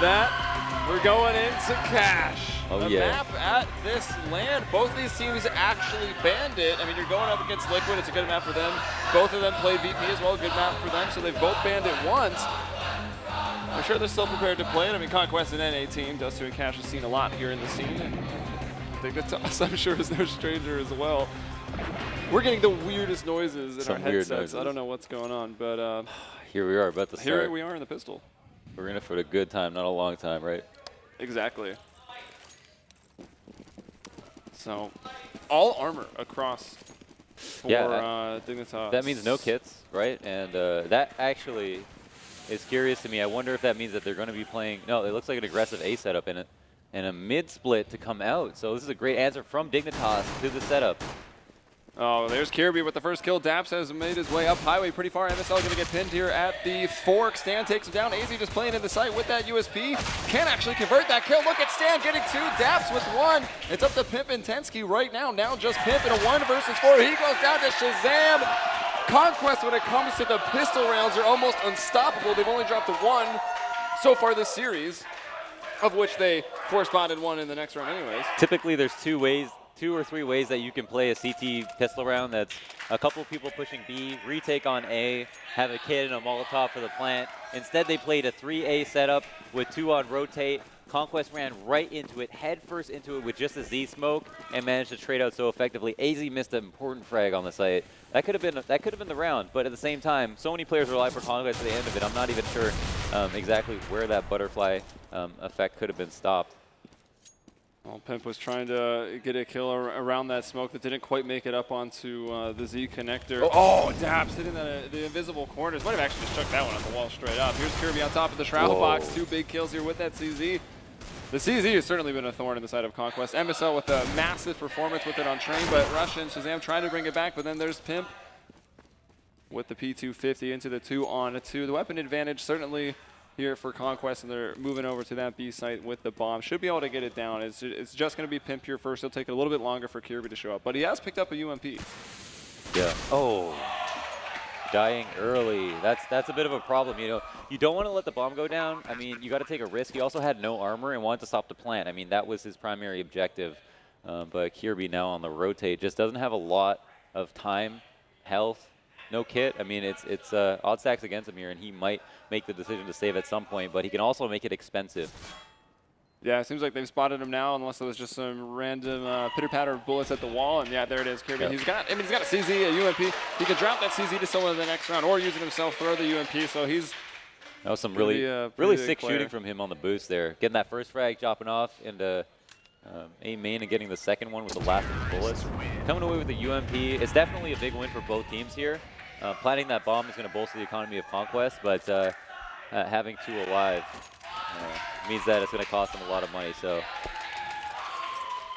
That we're going into cash. Oh, the yeah. map at this land, both of these teams actually banned it. I mean, you're going up against Liquid, it's a good map for them. Both of them play VP as well, good map for them, so they've both banned it once. I'm sure they're still prepared to play it. I mean, Conquest and NA team, Dusty and Cash has seen a lot here in the scene, and Dignitas, I'm sure, is no stranger as well. We're getting the weirdest noises in our headsets. I don't know what's going on, but here we are about to start. Here we are in the pistol. We're in it for a good time, not a long time, right? Exactly. So, all armor across for Dignitas. That means no kits, right? And that actually is curious to me. I wonder if that means that they're going to be playing. No, it looks like an aggressive A setup in it, and a mid split to come out. So this is a great answer from Dignitas to the setup. Oh, there's Kirby with the first kill. Daps has made his way up highway pretty far. MSL going to get pinned here at the fork. Stan takes him down. AZ just playing in the site with that USP. Can actually convert that kill. Look at Stan getting two. Daps with one. It's up to Pimp and Tensky right now. Now just Pimp in a 1 versus 4. He goes down to Shazam. Conquest, when it comes to the pistol rounds, are almost unstoppable. They've only dropped 1 so far this series, of which they force-bonded 1 in the next round anyways. Typically, there's 2 or 3 ways that you can play a CT pistol round. That's a couple of people pushing B, retake on A, have a kid and a Molotov for the plant. Instead, they played a 3A setup with 2 on rotate. Conquest ran right into it, head first into it with just a Z smoke, and managed to trade out so effectively. AZ missed an important frag on the site. That could have been the round, but at the same time, so many players rely for Conquest to the end of it. I'm not even sure exactly where that butterfly effect could have been stopped. Well, Pimp was trying to get a kill around that smoke that didn't quite make it up onto the Z connector. Oh, Daps hitting the invisible corners. Might have actually just chucked that one off the wall straight up. Here's Kirby on top of the Shroud box. 2 big kills here with that CZ. The CZ has certainly been a thorn in the side of Conquest. MSL with a massive performance with it on train, but Rush and Shazam trying to bring it back, but then there's Pimp with the P250 into the 2-on-2. The weapon advantage certainly here for Conquest, and they're moving over to that B site with the bomb. Should be able to get it down. It's just going to be Pimp here first. It'll take a little bit longer for Kirby to show up, but he has picked up a UMP. Yeah. Oh, dying early. That's a bit of a problem. You know, you don't want to let the bomb go down. I mean, you got to take a risk. He also had no armor and wanted to stop the plant. I mean, that was his primary objective. But Kirby now on the rotate just doesn't have a lot of time, health. No kit. I mean, it's odd stacks against him here, and he might make the decision to save at some point, but he can also make it expensive. Yeah, it seems like they've spotted him now, unless it was just some random pitter-patter of bullets at the wall, and yeah, there it is, Kirby. Yep. He's got a CZ, a UMP. He can drop that CZ to someone in the next round, or use it himself, throw the UMP, so he's... That was some really sick shooting from him on the boost there. Getting that first frag, dropping off into A main and getting the second one with the last of his bullets. Coming away with the UMP. It's definitely a big win for both teams here. Planting that bomb is going to bolster the economy of Conquest, but having 2 alive means that it's going to cost them a lot of money. So,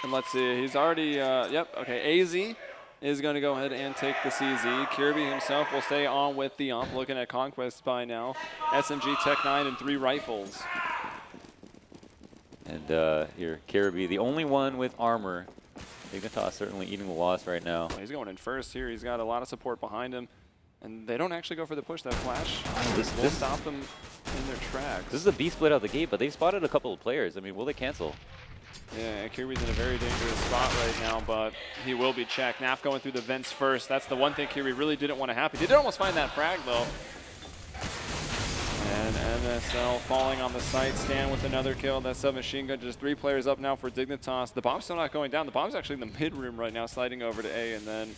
and let's see, he's already, yep, okay, AZ is going to go ahead and take the CZ. Kirby himself will stay on with the ump, looking at Conquest by now. SMG, Tech 9, and 3 rifles. And here, Kirby, the only one with armor. Dignitas certainly eating the loss right now. Well, he's going in first here. He's got a lot of support behind him. And they don't actually go for the push. That flash will stop them in their tracks. This is a B split out the gate, but they've spotted a couple of players. I mean, will they cancel? Yeah, Kirby's in a very dangerous spot right now, but he will be checked. Naf going through the vents first. That's the one thing Kirby really didn't want to happen. He did almost find that frag, though. And MSL falling on the site. Stan with another kill. That submachine gun. Just 3 players up now for Dignitas. The bomb's still not going down. The bomb's actually in the mid room right now, sliding over to A and then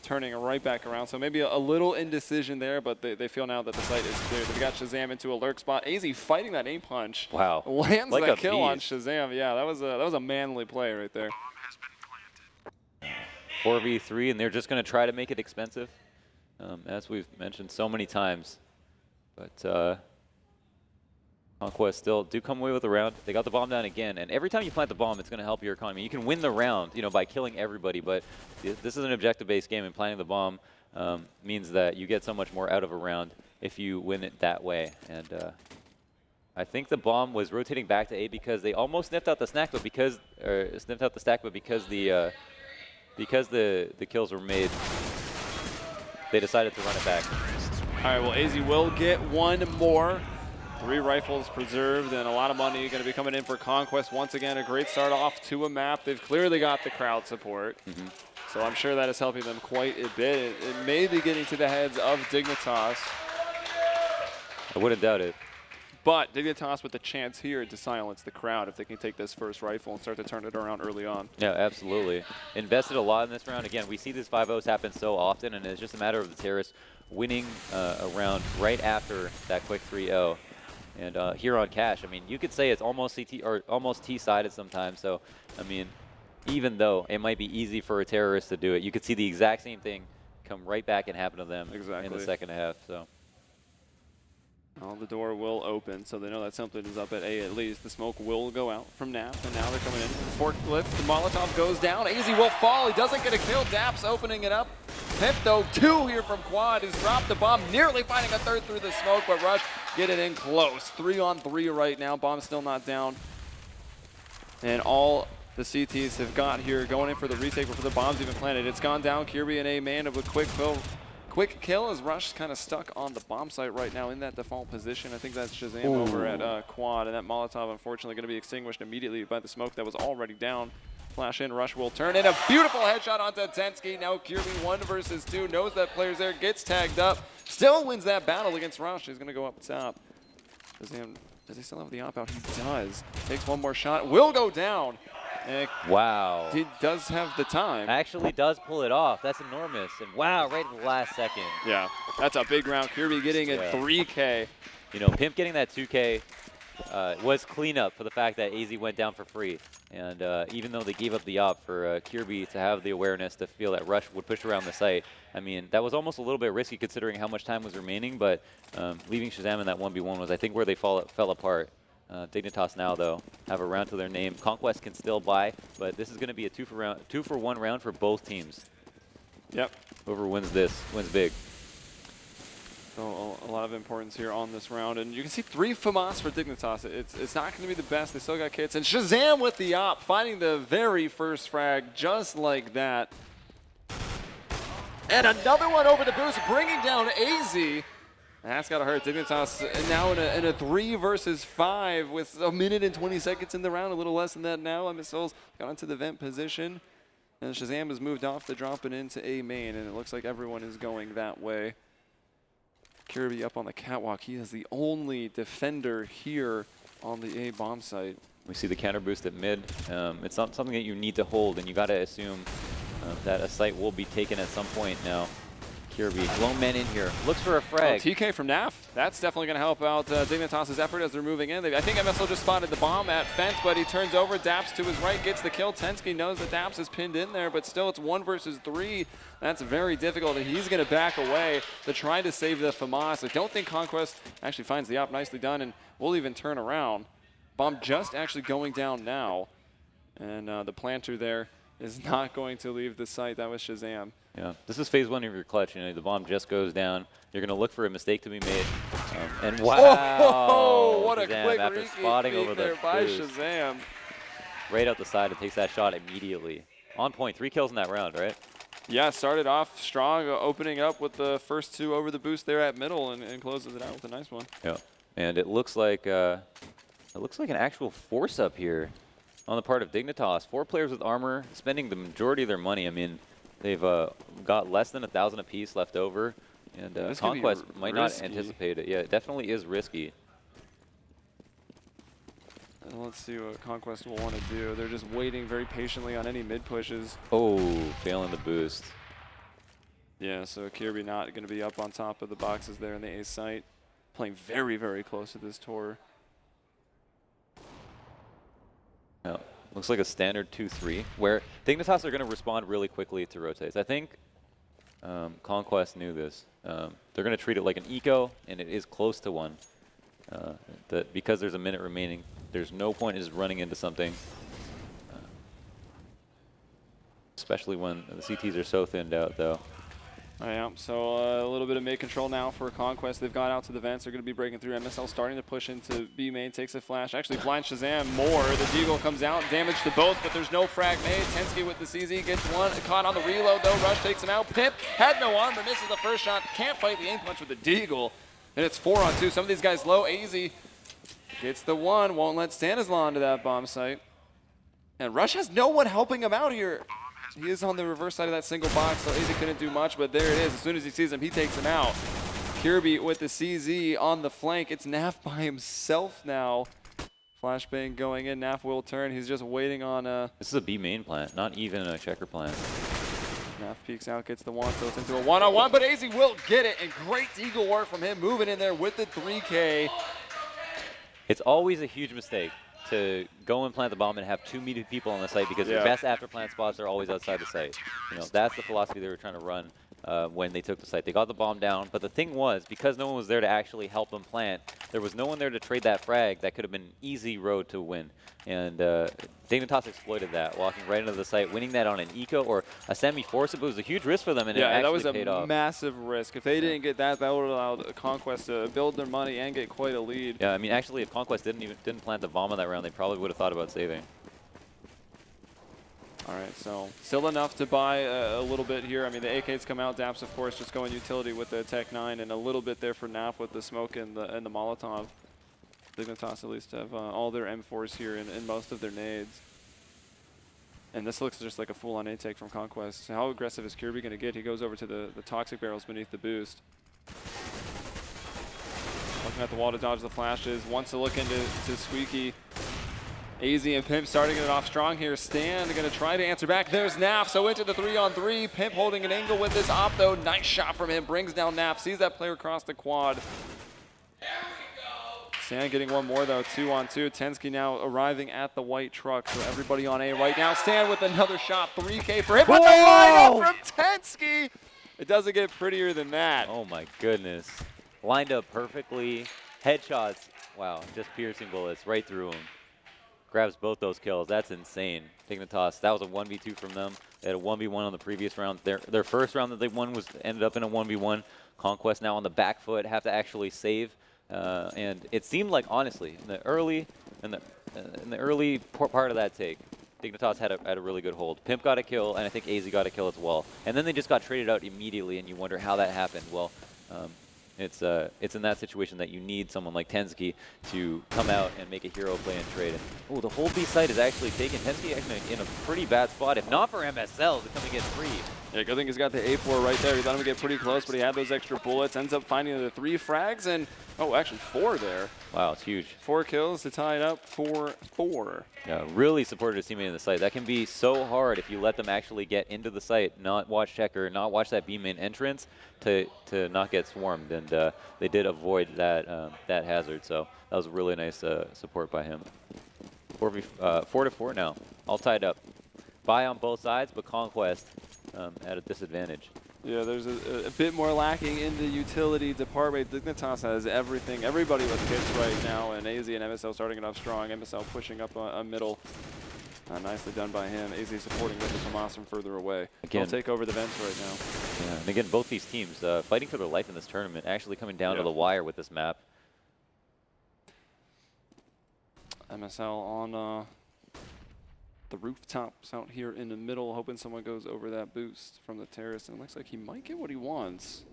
turning right back around. So maybe a little indecision there, but they feel now that the site is clear. They've got Shazam into a lurk spot. AZ fighting that aim punch. Wow. Lands like that kill on Shazam. Yeah, that was a manly play right there. 4v3, and they're just going to try to make it expensive, as we've mentioned so many times. But Conquest still do come away with a round. They got the bomb down again, and every time you plant the bomb, it's going to help your economy. You can win the round, you know, by killing everybody, but this is an objective-based game, and planting the bomb means that you get so much more out of a round if you win it that way. And I think the bomb was rotating back to A because they almost sniffed out the snack, but because the kills were made, they decided to run it back. All right, well, AZ will get one more. 3 rifles preserved and a lot of money going to be coming in for Conquest. Once again, a great start off to a map. They've clearly got the crowd support. So I'm sure that is helping them quite a bit. It may be getting to the heads of Dignitas. I wouldn't doubt it. But Dignitas with the chance here to silence the crowd if they can take this first rifle and start to turn it around early on. Yeah, absolutely. Invested a lot in this round. Again, we see these 5-0s happen so often, and it's just a matter of the terrorists winning a round right after that quick 3-0. And here on Cash, I mean, you could say it's almost CT or almost T-sided sometimes. So, I mean, even though it might be easy for a terrorist to do it, you could see the exact same thing come right back and happen to them in the second half. So. Well, the door will open, so they know that something is up at A at least. The smoke will go out from Nap, and now they're coming in. Forklift, the Molotov goes down. AZ will fall. He doesn't get a kill. Daps opening it up. Pip, though, 2 here from Quad. Has dropped the bomb, nearly finding a 3rd through the smoke, but Rush get it in close. 3-on-3 right now. Bomb still not down. And all the CTs have got here going in for the retake before the bomb's even planted. It's gone down. Kirby and A-Man with quick kill as Rush kind of stuck on the bomb site right now in that default position. I think that's Shazam over at Quad, and that Molotov unfortunately going to be extinguished immediately by the smoke that was already down. Flash in, Rush will turn in a beautiful headshot onto Tensky. Now Kirby 1 versus 2, knows that player's there, gets tagged up, still wins that battle against Rush. He's going to go up top. Does he still have the op out? He does. Takes one more shot, will go down. Wow. He does have the time. Actually does pull it off. That's enormous. And wow, right at the last second. Yeah, that's a big round. Kirby getting a 3K. You know, Pimp getting that 2K was cleanup for the fact that AZ went down for free. And even though they gave up the op for Kirby to have the awareness to feel that Rush would push around the site, I mean, that was almost a little bit risky considering how much time was remaining, but leaving Shazam in that 1v1 was, I think, where they fell apart. Dignitas now, though, have a round to their name. Conquest can still buy, but this is going to be a 2-for-1 round for both teams. Yep. Whoever wins this wins big. So a lot of importance here on this round, and you can see 3 FAMAS for Dignitas. It's not going to be the best. They still got kits, and Shazam with the op, finding the very first frag just like that. And another one over the boost, bringing down AZ. That's got to hurt. Dignitas now in a 3 versus 5 with 1 minute and 20 seconds in the round, a little less than that now. Missiles got into the vent position, and Shazam has moved off to drop it into A main, and it looks like everyone is going that way. Kirby up on the catwalk. He is the only defender here on the A bomb site. We see the counter boost at mid. It's not something that you need to hold, and you got to assume that a site will be taken at some point now. Kirby, lone man in here, looks for a frag. TK from NAF, that's definitely going to help out Dignitas' effort as they're moving in. I think MSL just spotted the bomb at Fence, but he turns over, Daps to his right, gets the kill. Tensky knows that Daps is pinned in there, but still it's 1 versus 3. That's very difficult, and he's going to back away to try to save the FAMAS. I don't think Conquest actually finds the op. Nicely done, and will even turn around. Bomb just actually going down now, and the planter there is not going to leave the site. That was Shazam. Yeah, this is phase 1 of your clutch. You know, the bomb just goes down. You're going to look for a mistake to be made. And wow! Oh, what a quick after spotting over there the by boost. Shazam. Right out the side and takes that shot immediately. On point, 3 kills in that round, right? Yeah, started off strong, opening up with the first 2 over the boost there at middle, and closes it out with a nice one. Yeah, and it looks like an actual force up here on the part of Dignitas. 4 players with armor, spending the majority of their money. I mean, they've got less than 1,000 apiece left over, and Conquest might not anticipate it. Yeah, it definitely is risky. And let's see what Conquest will want to do. They're just waiting very patiently on any mid pushes. Oh, failing the boost. Yeah, so Kirby not going to be up on top of the boxes there in the A site. Playing very, very close to this tour. Yeah. Looks like a standard 2-3, where Dignitas are going to respond really quickly to rotates. I think Conquest knew this. They're going to treat it like an eco, and it is close to one. Because there's a minute remaining, there's no point in just running into something, especially when the CTs are so thinned out, though. Yeah, so a little bit of mid control now for Conquest. They've got out to the vents. They're going to be breaking through. MSL starting to push into B main, takes a flash. Actually blinds Shazam more. The Deagle comes out, damage to both, but there's no frag made. Tensky with the CZ gets one. Caught on the reload, though. Rush takes him out. Pip had no armor, misses the first shot. Can't fight the aim punch with the Deagle. And it's 4-on-2. Some of these guys low. AZ Gets the one, won't let Stanislaw into that bomb site. And Rush has no one helping him out here. He is on the reverse side of that single box, so Easy couldn't do much, but there it is. As soon as he sees him, he takes him out. Kirby with the CZ on the flank. It's Naf by himself now. Flashbang going in, Naf will turn. He's just waiting on This is a B main plant, not even a checker plant. Naf peeks out, gets the one, so it's into a one-on-one, but AZ will get it, and great eagle work from him, moving in there with the 3K. It's always a huge mistake to go and plant the bomb and have too many people on the site because your best after plant spots are always outside the site. You know, that's the philosophy they were trying to run when they took the site. They got the bomb down, but the thing was, because no one was there to actually help them plant, there was no one there to trade that frag. That could have been an easy road to win. And Dignitas exploited that, walking right into the site, winning that on an eco or a semi-force. It was a huge risk for them, and it actually paid off. That was a massive risk. If they didn't get that, that would have allowed Conquest to build their money and get quite a lead. Yeah, I mean, actually, if Conquest didn't plant the bomb on that round, they probably would have thought about saving. All right, so still enough to buy a little bit here. I mean, the AKs come out. Daps, of course, just going utility with the Tech 9, and a little bit there for Naf with the smoke and the Molotov. Dignitas at least have all their M4s here and most of their nades. And this looks just like a full-on A-take from Conquest. How aggressive is Kirby going to get? He goes over to the toxic barrels beneath the boost. Looking at the wall to dodge the flashes. Wants to look into Squeaky. AZ and Pimp starting it off strong here. Stan going to try to answer back. There's Naf, so into the 3-on-3. Pimp holding an angle with this op, though. Nice shot from him. Brings down Naf. Sees that player across the quad. Stan getting one more, though. 2-on-2. Tensky now arriving at the white truck, so everybody on A right now. Stan with another shot. 3K for him. But the lineup from Tensky! It doesn't get prettier than that. Oh, my goodness. Lined up perfectly. Headshots. Wow, just piercing bullets right through him. Grabs both those kills. That's insane. Dignitas, that was a 1v2 from them. They had a 1v1 on the previous round. Their first round that they won ended up in a 1v1. Conquest now on the back foot, have to actually save. And it seemed like, honestly, in the early part of that take, Dignitas had a really good hold. Pimp got a kill, and I think AZ got a kill as well. And then they just got traded out immediately, and you wonder how that happened. Well, it's in that situation that you need someone like Tensky to come out and make a hero play and trade. Oh, the whole B site is actually taken. Tensky actually in a pretty bad spot, if not for MSL to come and get free. Yeah, good thing he's got the A4 right there. He let him get pretty close, but he had those extra bullets. Ends up finding the 3 frags and, oh, actually 4 there. Wow, it's huge. 4 kills to tie it up for 4. Yeah, really supported his teammate in the site. That can be so hard if you let them actually get into the site, not watch checker, not watch that B main entrance to not get swarmed. And they did avoid that that hazard. So that was really nice support by him. 4-4 now, all tied up. Buy on both sides, but Conquest at a disadvantage. Yeah, there's a bit more lacking in the utility department. Dignitas has everything, everybody with kits right now, and AZ and MSL starting it off strong. MSL pushing up a middle. Nicely done by him. AZ supporting with the Tomas from further away. They'll take over the vents right now. Yeah, and again, both these teams fighting for their life in this tournament, actually coming down to the wire with this map. MSL on the rooftops out here in the middle, hoping someone goes over that boost from the terrace, and it looks like he might get what he wants.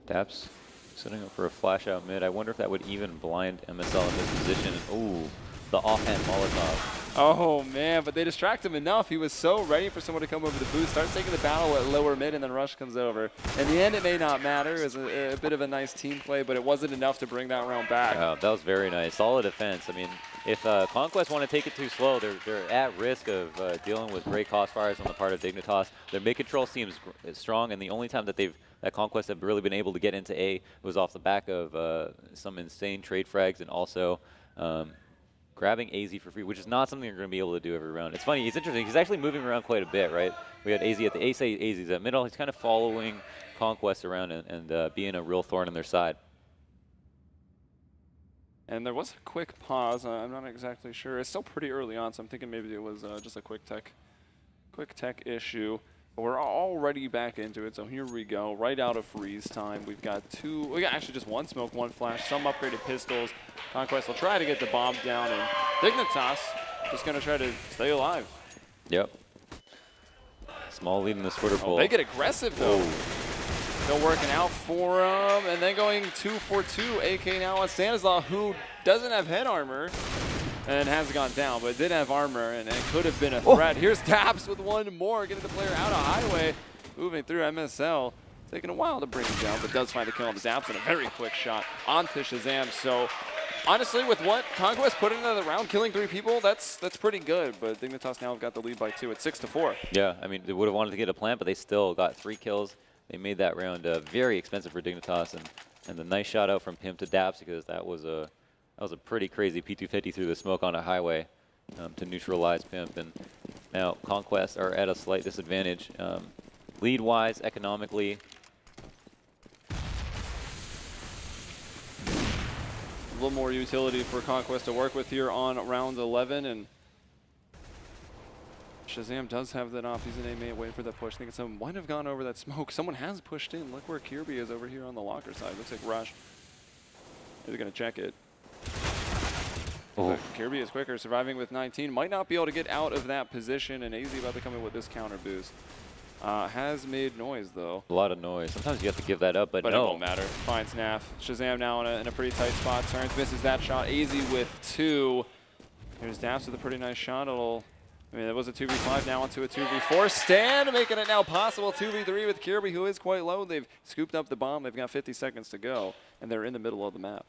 Daps setting up for a flash out mid. I wonder if that would even blind MSL in this position. Ooh, the offhand Molotov. Oh man, but they distract him enough. He was so ready for someone to come over the boost, starts taking the battle at lower mid, and then Rush comes over. In the end, it may not matter. It was a bit of a nice team play, but it wasn't enough to bring that round back. That was very nice. Solid defense. I mean, if Conquest want to take it too slow, they're at risk of dealing with great cost fires on the part of Dignitas. Their mid control seems strong, and the only time that Conquest have really been able to get into A was off the back of some insane trade frags, and also grabbing AZ for free, which is not something you're going to be able to do every round. It's funny, it's interesting, he's actually moving around quite a bit, right? We had AZ at the AZ's at middle, he's kind of following Conquest around and being a real thorn in their side. And there was a quick pause, I'm not exactly sure. It's still pretty early on, so I'm thinking maybe it was just a quick tech issue. But we're already back into it, so here we go. Right out of freeze time, we got actually just 1 smoke, 1 flash, some upgraded pistols. Conquest will try to get the bomb down, and Dignitas just going to try to stay alive. Yep. Small lead in the Twitter pool. They get aggressive, though. Still working out for him, and then going 2-for-2. AK now on Stanislaw, who doesn't have head armor and has gone down, but did have armor and could have been a threat. Here's Daps with one more, getting the player out of highway, moving through MSL. Taking a while to bring him down, but does find a kill on Daps and a very quick shot onto Shazam. So honestly, with what Conquest put into the round, killing 3 people, that's pretty good. But Dignitas now have got the lead by 2 at 6-4. Yeah, I mean, they would have wanted to get a plant, but they still got 3 kills. They made that round very expensive for Dignitas, and the nice shot out from Pimp to Daps, because that was a pretty crazy P250 through the smoke on a highway to neutralize Pimp. And now Conquest are at a slight disadvantage, lead-wise, economically. A little more utility for Conquest to work with here on round 11, and Shazam does have that off. He's in A main waiting for that push. Thinking someone might have gone over that smoke. Someone has pushed in. Look where Kirby is over here on the locker side. Looks like Rush. They're going to check it. Kirby is quicker, surviving with 19. Might not be able to get out of that position, and AZ about to come in with this counter boost. Has made noise, though. A lot of noise. Sometimes you have to give that up, but no. It won't matter. Finds Naf. Shazam now in a pretty tight spot. Turns, misses that shot. AZ with 2. Here's Daps with a pretty nice shot. I mean, it was a 2v5 now onto a 2v4. Stan making it now possible. 2v3 with Kirby, who is quite low. They've scooped up the bomb. They've got 50 seconds to go, and they're in the middle of the map.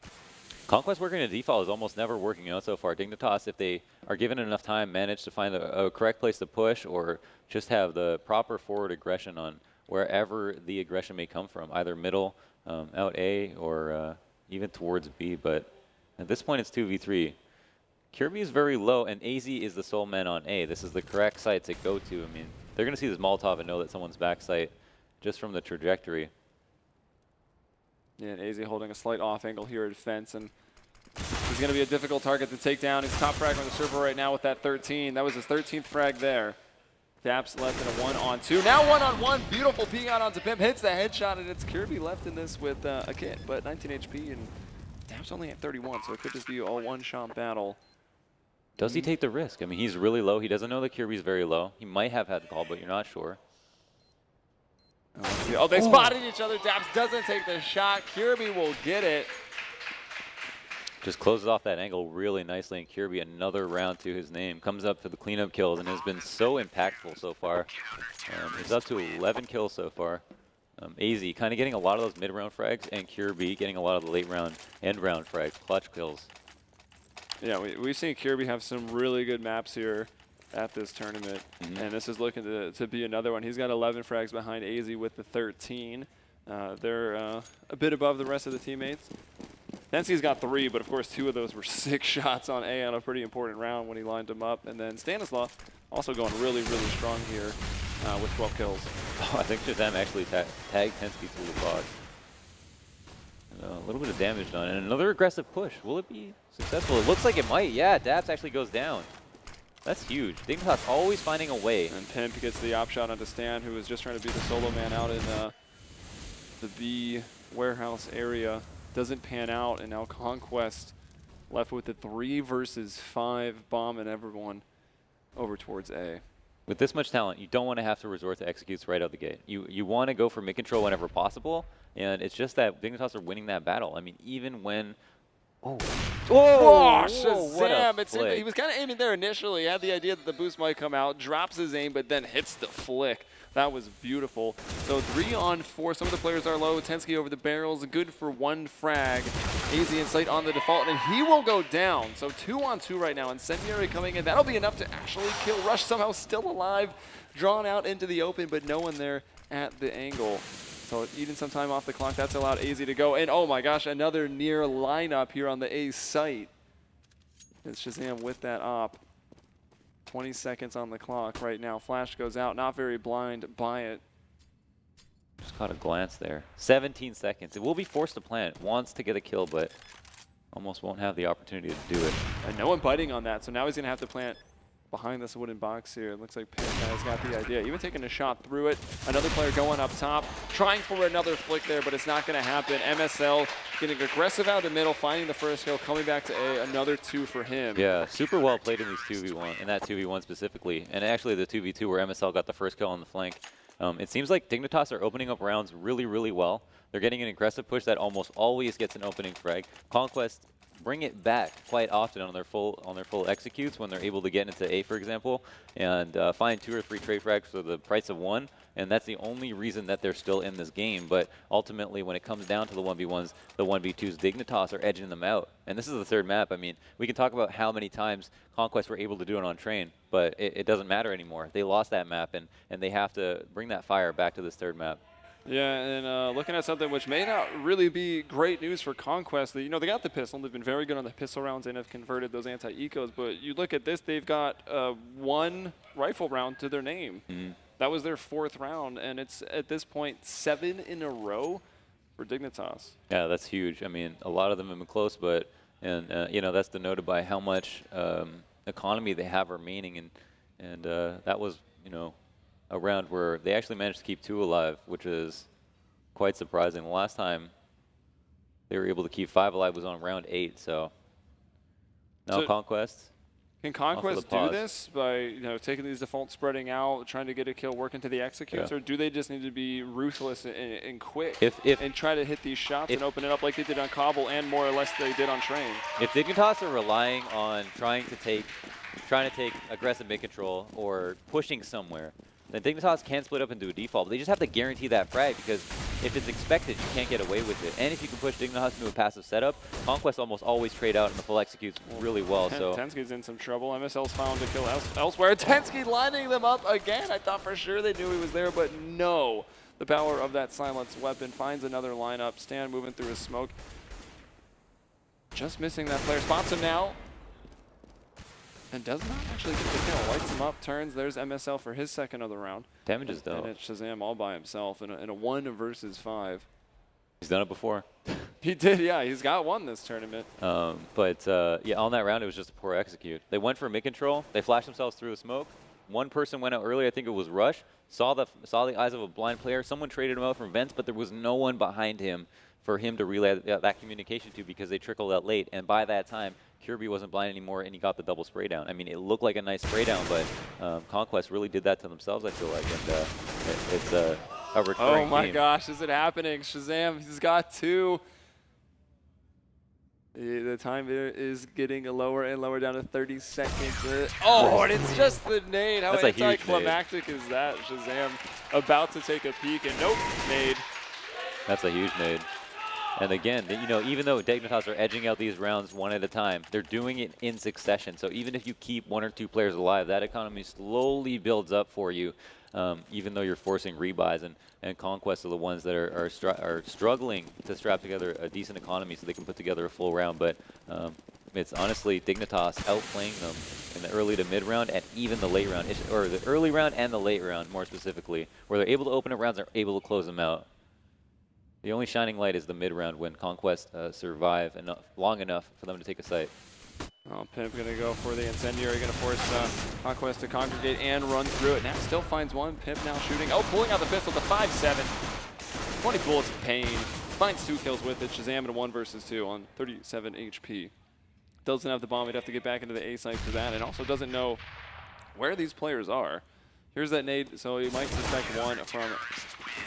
Conquest working in default is almost never working out so far. Dignitas, if they are given enough time, manage to find a correct place to push, or just have the proper forward aggression on wherever the aggression may come from, either middle, out A, or even towards B. But at this point, it's 2v3. Kirby is very low, and AZ is the sole man on A. This is the correct site to go to. I mean, they're going to see this Molotov and know that someone's back site just from the trajectory. Yeah, and AZ holding a slight off angle here at fence, and he's going to be a difficult target to take down. He's top frag on the server right now with that 13. That was his 13th frag there. Daps left in a 1-on-2. Now 1-on-1. Beautiful peon onto Pimp. Hits the headshot, and it's Kirby left in this with a kit, but 19 HP, and Daps only at 31, so it could just be a one-shot battle. Does he take the risk? I mean, he's really low. He doesn't know that Kirby's very low. He might have had the call, but you're not sure. Oh, they spotted each other. Daps doesn't take the shot. Kirby will get it. Just closes off that angle really nicely, and Kirby, another round to his name, comes up for the cleanup kills and has been so impactful so far. He's up to 11 kills so far. AZ kind of getting a lot of those mid-round frags, and Kirby getting a lot of the late round end round frags, clutch kills. Yeah, we've seen Kirby have some really good maps here at this tournament, and this is looking to be another one. He's got 11 frags behind AZ with the 13. They're a bit above the rest of the teammates. Nensky's got 3, but of course 2 of those were 6 shots on A on a pretty important round when he lined them up. And then Stanislav also going really, really strong here with 12 kills. Oh, I think Shazam actually tagged Tensky through the box. A little bit of damage done, and another aggressive push. Will it be successful? It looks like it might. Yeah, Daps actually goes down. That's huge. Dignitas always finding a way. And Pimp gets the op shot onto Stan, who was just trying to be the solo man out in the B warehouse area. Doesn't pan out, and now Conquest left with the 3 versus 5 bomb and everyone over towards A. With this much talent, you don't want to have to resort to executes right out the gate. You want to go for mid-control whenever possible, and it's just that Dignitas are winning that battle. I mean, even when... Oh, Shazam! He was kind of aiming there initially. He had the idea that the boost might come out, drops his aim, but then hits the flick. That was beautiful. So 3-on-4. Some of the players are low. Tensky over the barrels. Good for 1 frag. AZ in sight on the default, and he will go down. So 2-on-2 right now. Incendiary coming in. That'll be enough to actually kill. Rush somehow still alive. Drawn out into the open, but no one there at the angle. So eating some time off the clock. That's allowed AZ to go. And oh my gosh, another near lineup here on the A site. It's Shazam with that op. 20 seconds on the clock right now. Flash goes out. Not very blind by it. Just caught a glance there. 17 seconds. It will be forced to plant. Wants to get a kill, but almost won't have the opportunity to do it. And no one biting on that, so now he's going to have to plant behind this wooden box here. It looks like Pimp has got the idea. Even taking a shot through it. Another player going up top. Trying for another flick there, but it's not going to happen. MSL getting aggressive out of the middle, finding the first kill, coming back to A. Another 2 for him. Yeah, super well played in these 2v1, in that 2v1 specifically. And actually the 2v2 where MSL got the first kill on the flank. It seems like Dignitas are opening up rounds really, really well. They're getting an aggressive push that almost always gets an opening frag. Conquest bring it back quite often on their full executes when they're able to get into A, for example, and find 2 or 3 trade frags for the price of 1. And that's the only reason that they're still in this game. But ultimately, when it comes down to the 1v1s, the 1v2s, Dignitas are edging them out. And this is the 3rd map. I mean, we can talk about how many times Conquest were able to do it on Train, but it doesn't matter anymore. They lost that map, and they have to bring that fire back to this 3rd map. Yeah, and looking at something which may not really be great news for Conquest. They got the pistol. They've been very good on the pistol rounds and have converted those anti-ecos. But you look at this, they've got 1 rifle round to their name. Mm-hmm. That was their 4th round, and it's at this point 7 in a row for Dignitas. Yeah, that's huge. I mean, a lot of them have been close, but that's denoted by how much economy they have remaining, and that was a round where they actually managed to keep 2 alive, which is quite surprising. The last time they were able to keep 5 alive was on round 8. So now Conquest. Can Conquest do this by taking these default spreading out, trying to get a kill, work into the executes, or do they just need to be ruthless and quick and try to hit these shots and open it up like they did on Cobble and more or less they did on Train? If Dignitas are relying on trying to take aggressive mid control or pushing somewhere, then Dignitas can split up into a default, but they just have to guarantee that frag, because if it's expected, you can't get away with it. And if you can push Dignitas into a passive setup, Conquest almost always trade out and the full executes really well. So Tensky's in some trouble. MSL's found to kill elsewhere. Tensky lining them up again. I thought for sure they knew he was there, but no. The power of that silence weapon finds another lineup. Stan moving through his smoke. Just missing that player. Spots him now. And does not actually get the kill. Lights him up, turns. There's MSL for his 2nd of the round. Damages though. And it's Shazam all by himself in a 1 versus 5. He's done it before. He did, yeah. He's got 1 this tournament. Yeah, on that round, it was just a poor execute. They went for mid control. They flashed themselves through the smoke. 1 person went out early. I think it was Rush. Saw the eyes of a blind player. Someone traded him out from vents, but there was no one behind him for him to relay that communication to, because they trickled out late. And by that time, Kirby wasn't blind anymore, and he got the double spray down. I mean, it looked like a nice spray down, but Conquest really did that to themselves, I feel like. And it's a recurring Oh my theme. gosh, is it happening? Shazam, he's got 2. The time is getting lower and lower, down to 30 seconds. Oh, and it's just the nade. How anticlimactic is that? Shazam about to take a peek, and nope, nade. That's a huge nade. And again, even though Dignitas are edging out these rounds 1 at a time, they're doing it in succession. So even if you keep 1 or 2 players alive, that economy slowly builds up for you, even though you're forcing rebuys. And Conquest are the ones that are struggling to strap together a decent economy so they can put together a full round. But it's honestly Dignitas outplaying them in the early to mid round and even the late round, or the early round and the late round more specifically, where they're able to open up rounds and are able to close them out. The only shining light is the mid-round when Conquest survive long enough for them to take a site. Oh, Pimp going to go for the incendiary, going to force Conquest to congregate and run through it. Now still finds 1. Pimp now shooting. Oh, pulling out the pistol to 5-7. 20 bullets of pain. Finds 2 kills with it. Shazam in a 1 versus 2 on 37 HP. Doesn't have the bomb. He'd have to get back into the A site for that, and also doesn't know where these players are. Here's that nade, so he might suspect 1 from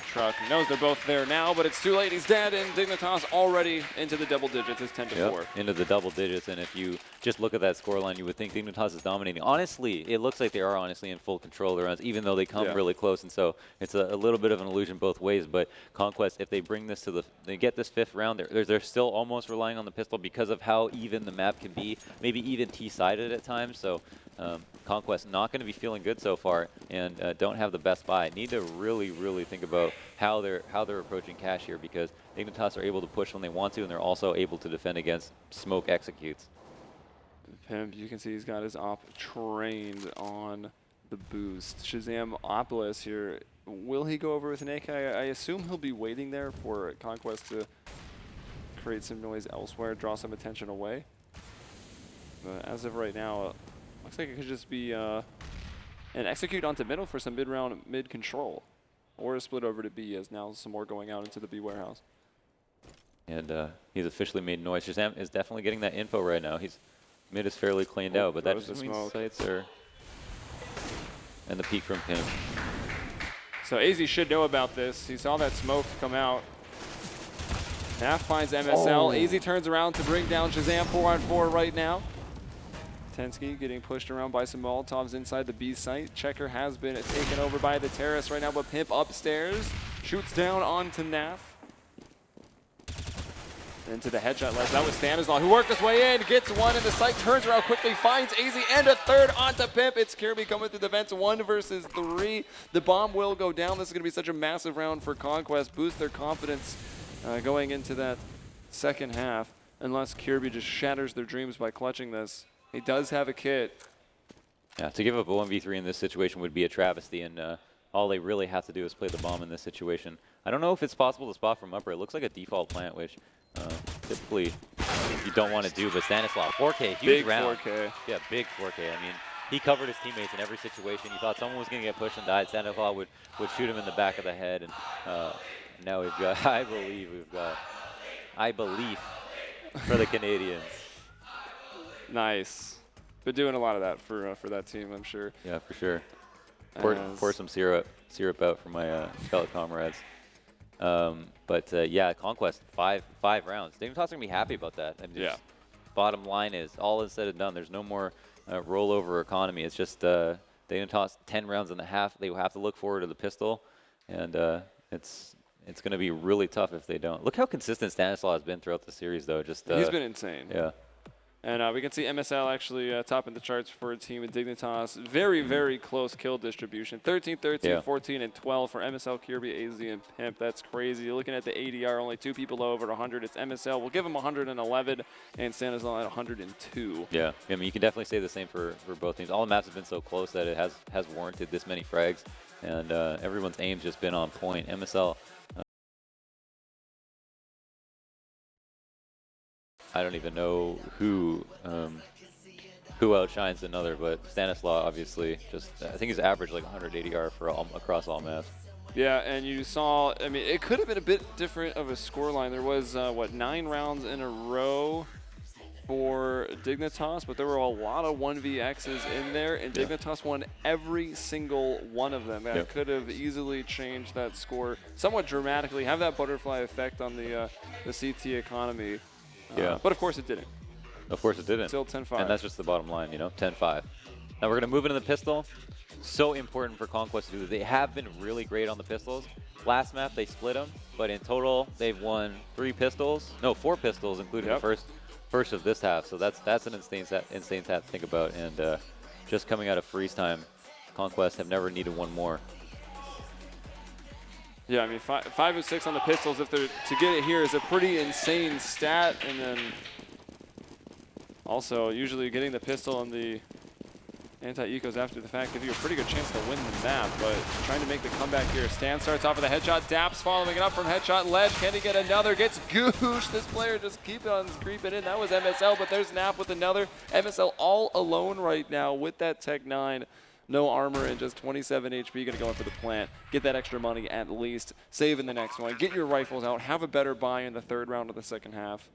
Truck. He knows they're both there now, but it's too late. He's dead, and Dignitas already into the double digits. It's 10-4. Into the double digits, and if you just look at that scoreline, you would think Dignitas is dominating. Honestly, it looks like they are honestly in full control of the rounds, even though they come really close, and so it's a little bit of an illusion both ways. But Conquest, if they bring this to they get this 5th round, they're still almost relying on the pistol because of how even the map can be, maybe even T-sided at times. So Conquest not going to be feeling good so far, and don't have the best buy. Need to really, really think about how they're approaching cash here, because Dignitas are able to push when they want to, and they're also able to defend against smoke executes. Pimp, you can see he's got his op trained on the boost. Shazam Opolis here. Will he go over with an AK? I assume he'll be waiting there for Conquest to create some noise elsewhere, draw some attention away. But as of right now, looks like it could just be an execute onto middle for some mid-round mid-control. Or a split over to B, as now some more going out into the B warehouse. And he's officially made noise. Shazam is definitely getting that info right now. Mid is fairly cleaned out, but that just means sites are... And the peek from Pimp. So AZ should know about this. He saw that smoke come out. Naf finds MSL. AZ turns around to bring down Shazam 4-on-4 right now. Tensky getting pushed around by some Molotovs inside the B site. Checker has been taken over by the Terrace right now, but Pimp upstairs shoots down onto Naf. Into the headshot ledge. That was Stanislaw, who worked his way in, gets one in the site, turns around quickly, finds AZ, and a third onto Pimp. It's Kirby coming through the vents, 1 versus 3. The bomb will go down. This is going to be such a massive round for Conquest. Boost their confidence going into that second half, unless Kirby just shatters their dreams by clutching this. He does have a kit. Yeah, to give up a 1v3 in this situation would be a travesty, and all they really have to do is play the bomb in this situation. I don't know if it's possible to spot from upper. It looks like a default plant, which typically you don't want to do, but Stanislaw, 4K, huge Big round. 4K. Yeah, big 4K. I mean, he covered his teammates in every situation. You thought someone was going to get pushed and died. Stanislaw would shoot him in the back of the head, and now we've got, I believe for the Canadians. Nice. Been doing a lot of that for that team, I'm sure. Yeah, for sure. Pour some syrup out for my fellow comrades. Yeah, Conquest, five rounds. Dignitas are gonna be happy about that. And yeah. Bottom line is, all is said and done. There's no more rollover economy. It's just Dignitas 10 rounds and a half. They will have to look forward to the pistol, and it's gonna be really tough if they don't. Look how consistent Stanislaw has been throughout the series, though. Just he's been insane. Yeah. And we can see MSL actually topping the charts for a team in Dignitas. Very, very close kill distribution. 13, 13, Yeah. 14, and 12 for MSL, Kirby, AZ, and Pimp. That's crazy. You're looking at the ADR, only 2 people over 100. It's MSL. We'll give them 111, and Stanislaw at 102. Yeah, I mean, you can definitely say the same for both teams. All the maps have been so close that it has warranted this many frags, and everyone's aim's just been on point. MSL, I don't even know who outshines another, but Stanislaw obviously just, I think he's averaged like 180 ADR for across all maps. Yeah, and you saw, I mean, it could have been a bit different of a scoreline. There was, 9 rounds in a row for Dignitas, but there were a lot of 1vx's in there, and Dignitas won every single one of them. That could have easily changed that score somewhat dramatically, have that butterfly effect on the CT economy. But of course it didn't. Of course it didn't. Still 10-5. And that's just the bottom line, you know, 10-5. Now we're going to move into the pistol. So important for Conquest to do. They have been really great on the pistols. Last map they split them, but in total they've won 4 pistols, including the first of this half. So that's an insane stat to think about. And just coming out of freeze time, Conquest have never needed one more. Yeah, I mean, 5 of 6 on the pistols, if they're to get it here, is a pretty insane stat. And then also, usually getting the pistol and the anti-ecos after the fact give you a pretty good chance to win the map. But trying to make the comeback here. Stan starts off with a headshot. Daps following it up from headshot ledge. Can he get another? Gets gooshed. This player just keeps on creeping in. That was MSL, but there's Nap with another. MSL all alone right now with that Tech 9. No armor and just 27 HP. Gonna go in for the plant. Get that extra money at least. Save in the next one. Get your rifles out. Have a better buy in the 3rd round of the 2nd half.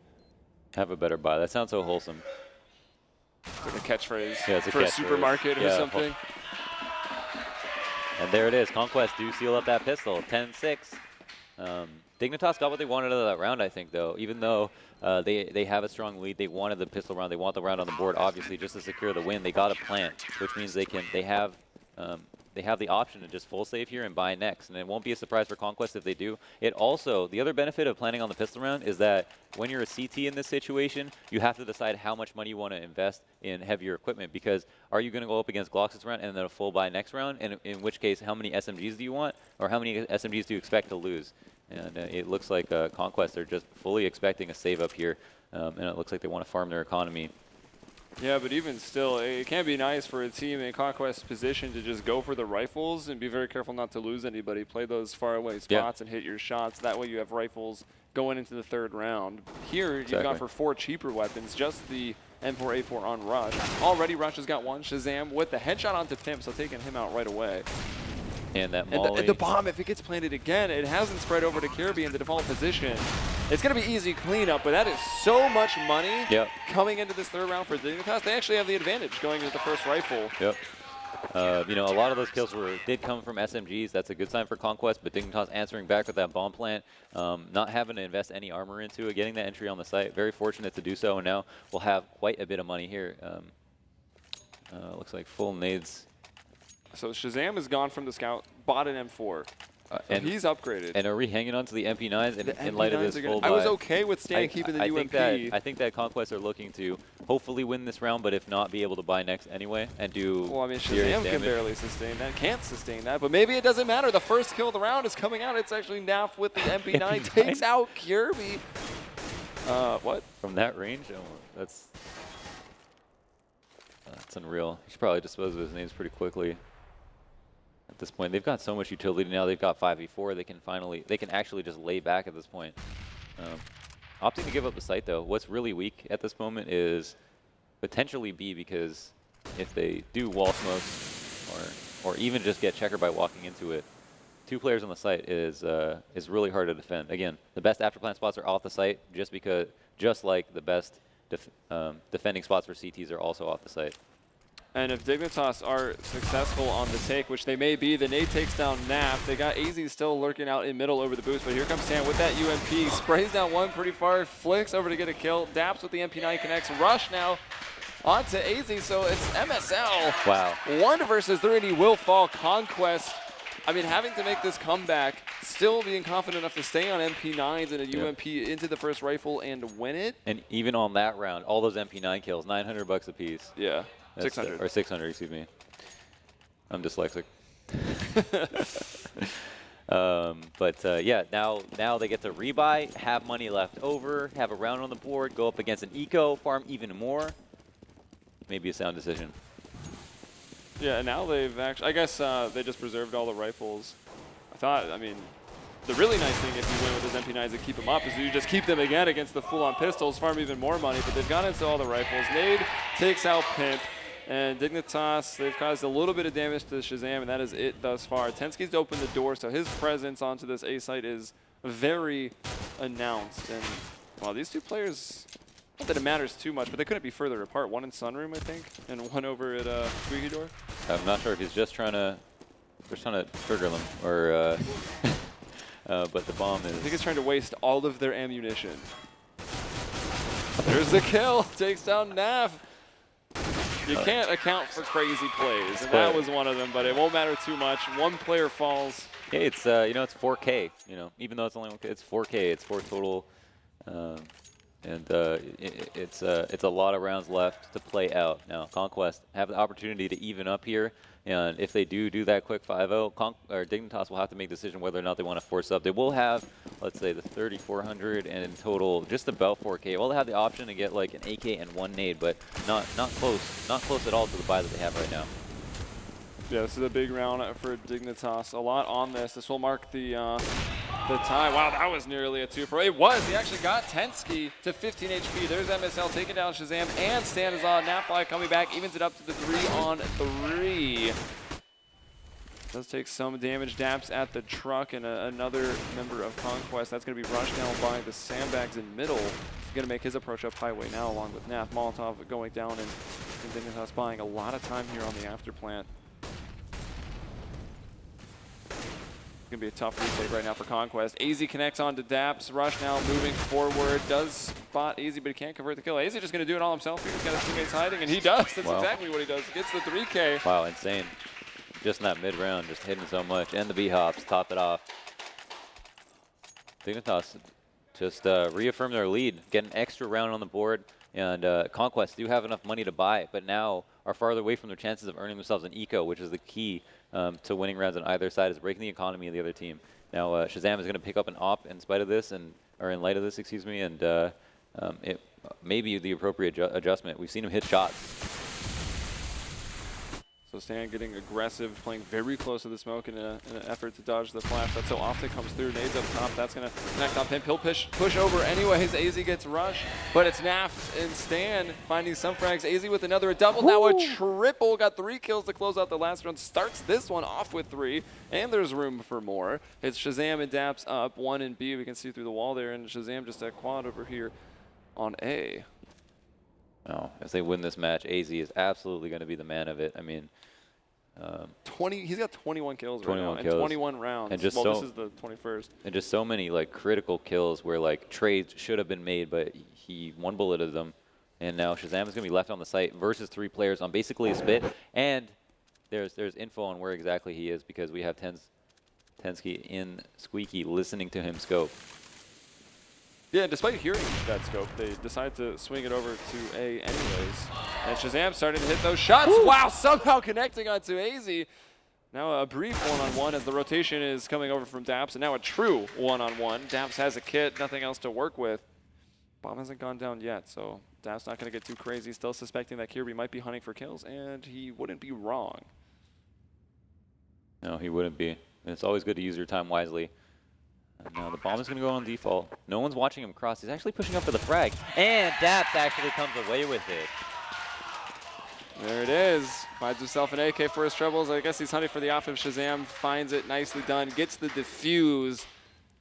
Have a better buy. That sounds so wholesome. It's like a catchphrase for a supermarket or something. And there it is. Conquest do seal up that pistol. 10-6. Dignitas got what they wanted out of that round, I think, though. Even though they have a strong lead, they wanted the pistol round. They want the round on the board, obviously, just to secure the win. They got a plant, which means they have the option to just full save here and buy next. And it won't be a surprise for Conquest if they do. It also, the other benefit of planning on the pistol round is that when you're a CT in this situation, you have to decide how much money you want to invest in heavier equipment, because are you going to go up against Glocks this round and then a full buy next round? And in which case, how many SMGs do you want, or how many SMGs do you expect to lose? And it looks like Conquest are just fully expecting a save up here, and it looks like they want to farm their economy. Yeah, but even still, it can be nice for a team in Conquest's position to just go for the rifles and be very careful not to lose anybody. Play those faraway spots and hit your shots. That way you have rifles going into the 3rd round. Here, you've gone for 4 cheaper weapons, just the M4A4 on Rush. Already Rush has got 1. Shazam with the headshot onto Pimp, so taking him out right away. And that molly. And the bomb, if it gets planted again, it hasn't spread over to Kirby in the default position. It's going to be easy cleanup, but that is so much money coming into this 3rd round for Dignitas. They actually have the advantage going into the first rifle. You know, a lot of those kills did come from SMGs. That's a good sign for Conquest, but Dignitas answering back with that bomb plant, not having to invest any armor into it, getting that entry on the site. Very fortunate to do so, and now we'll have quite a bit of money here. Looks like full nades. So Shazam has gone from the scout, bought an M4. So and he's upgraded. And are we hanging on to the MP9s in light of this full buy? I was okay with staying keeping the UMP. I think that Conquest are looking to hopefully win this round, but if not, be able to buy next anyway and do. Well, I mean, Shazam can barely sustain that, can't sustain that, but maybe it doesn't matter. The first kill of the round is coming out. It's actually Naf with the MP9 takes out Kirby. What? From that range? Oh, that's unreal. He should probably dispose of his names pretty quickly. At this point, they've got so much utility now. They've got 5v4. They can actually just lay back at this point. Opting to give up the site though. What's really weak at this moment is potentially B, because if they do wall smoke or even just get checkered by walking into it, 2 players on the site is really hard to defend. Again, the best afterplant spots are off the site just like the best defending spots for CTs are also off the site. And if Dignitas are successful on the take, which they may be, the nade takes down Naf. They got AZ still lurking out in middle over the boost, but here comes Stan with that UMP. Sprays down one pretty far, flicks over to get a kill. Daps with the MP9 connects. Rush now onto AZ, so it's MSL. Wow. 1 versus 3, and he will fall. Conquest, I mean, having to make this comeback, still being confident enough to stay on MP9s and a UMP into the first rifle and win it. And even on that round, all those MP9 kills, $900 a piece. Yeah. That's 600. Or 600, excuse me. I'm dyslexic. Yeah, now they get to rebuy, have money left over, have a round on the board, go up against an eco, farm even more. Maybe a sound decision. Yeah, and now they've actually, I guess they just preserved all the rifles. I mean, the really nice thing if you win with those MP9s and keep them up is you just keep them again against the full-on pistols, farm even more money, but they've gone into all the rifles. Nade takes out Pimp. And Dignitas, they've caused a little bit of damage to Shazam, and that is it thus far. Tensky's opened the door, so his presence onto this A site is very announced. And, well, these 2 players, not that it matters too much, but they couldn't be further apart. One in Sunroom, I think, and one over at Squeaky Door. I'm not sure if he's just trying to trigger them, or, but the bomb is... I think he's trying to waste all of their ammunition. There's the kill, takes down Nav. You can't account for crazy plays, and that was one of them, but it won't matter too much. 1 player falls. Yeah, it's you know, it's 4K. You know, even though it's only 1K, it's 4K. It's 4 total, it's a lot of rounds left to play out. Now, Conquest have the opportunity to even up here, and if they do that quick 5-0, Dignitas will have to make a decision whether or not they want to force up. They will have, let's say, the 3,400 and in total just about 4K. Well, they have the option to get like an AK and 1 nade, but not close at all to the buy that they have right now. Yeah, this is a big round for Dignitas. A lot on this. This will mark the tie. Wow, that was nearly a 2 for. It was. He actually got Tensky to 15 HP. There's MSL taking down Shazam, and Stan is on. Napfly coming back, evens it up to the 3-on-3. Does take some damage. Daps at the truck, and another member of Conquest. That's going to be rushed down by the sandbags in middle. He's going to make his approach up highway now, along with Naf. Molotov going down, and Dignitas buying a lot of time here on the afterplant. Going to be a tough retake right now for Conquest. AZ connects on to Daps. Rush now moving forward. Does spot AZ, but he can't convert the kill. AZ just going to do it all himself here. He's got his teammates hiding, and he does. That's exactly what he does. He gets the 3K. Wow, insane. Just in that mid-round, just hitting so much. And the B-hops, top it off. Dignitas just reaffirm their lead. Get an extra round on the board. And Conquest do have enough money to buy, but now are farther away from their chances of earning themselves an eco, which is the key to winning rounds on either side, is breaking the economy of the other team. Now Shazam is going to pick up an op in spite of this, or in light of this, excuse me, and it may be the appropriate adjustment. We've seen him hit shots. So Stan getting aggressive, playing very close to the smoke in an effort to dodge the flash. That so often comes through. Nades up top. That's going to connect on him. He'll push over anyways. AZ gets rushed, but it's Naf and Stan finding some frags. AZ with another double. Now a triple. Got 3 kills to close out the last round. Starts this one off with 3, and there's room for more. It's Shazam and Daps up. 1 and B. We can see through the wall there, and Shazam just a quad over here on A. Oh, if they win this match, AZ is absolutely going to be the man of it. I mean, He's got 21 kills 21 right now, kills. and 21 rounds. And just well, so, this is the 21st. And just so many like critical kills where like trades should have been made, but he one bulleted them. And now Shazam is going to be left on the site versus 3 players on basically a spit. And there's info on where exactly he is because we have Tensky in Squeaky listening to him scope. Yeah, despite hearing that scope, they decide to swing it over to A anyways. And Shazam starting to hit those shots. Ooh. Wow, somehow connecting onto AZ. Now a brief one-on-one as the rotation is coming over from Daps, and now a true one-on-one. Daps has a kit, nothing else to work with. Bomb hasn't gone down yet, so Daps not going to get too crazy. Still suspecting that Kirby might be hunting for kills, and he wouldn't be wrong. No, he wouldn't be. And it's always good to use your time wisely. And now the bomb is going to go on default. No one's watching him cross. He's actually pushing up for the frag. And Daps actually comes away with it. There it is. Finds himself an AK for his troubles. I guess he's hunting for the off if Shazam finds it. Nicely done. Gets the defuse.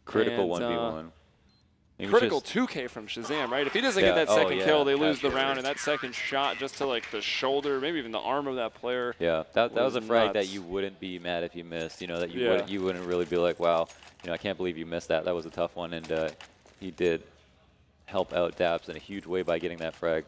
Critical 1v1. Critical 2K from Shazam, right? If he doesn't get that second kill, they lose the round. And that second shot just to like the shoulder, maybe even the arm of that player. Yeah, that was a frag that you wouldn't be mad if you missed. You know, that you wouldn't really be like, wow, you know, I can't believe you missed that. That was a tough one. And he did help out Daps in a huge way by getting that frag.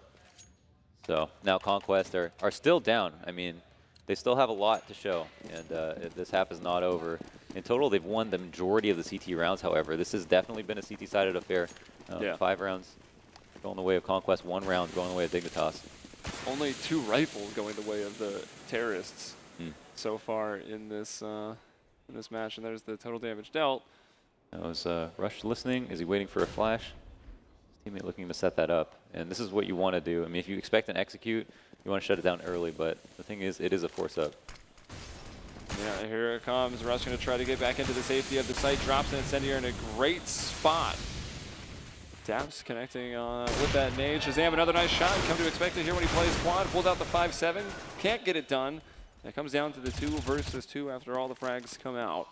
So now Conquest are still down. I mean, they still have a lot to show, and this half is not over. In total, they've won the majority of the CT rounds, however. This has definitely been a CT-sided affair. 5 rounds going the way of Conquest, 1 round going the way of Dignitas. Only 2 rifles going the way of the terrorists so far in this match, and there's the total damage dealt. That was Rush listening. Is he waiting for a flash? His teammate looking to set that up. And this is what you want to do. I mean, if you expect an execute, you want to shut it down early, but the thing is, it is a force up. Yeah, here it comes. Rush going to try to get back into the safety of the site. Drops an incendiary in a great spot. Daps connecting with that nade. Shazam, another nice shot. Come to expect it here when he plays quad. Pulled out the 5-7. Can't get it done. It comes down to the 2 versus 2 after all the frags come out.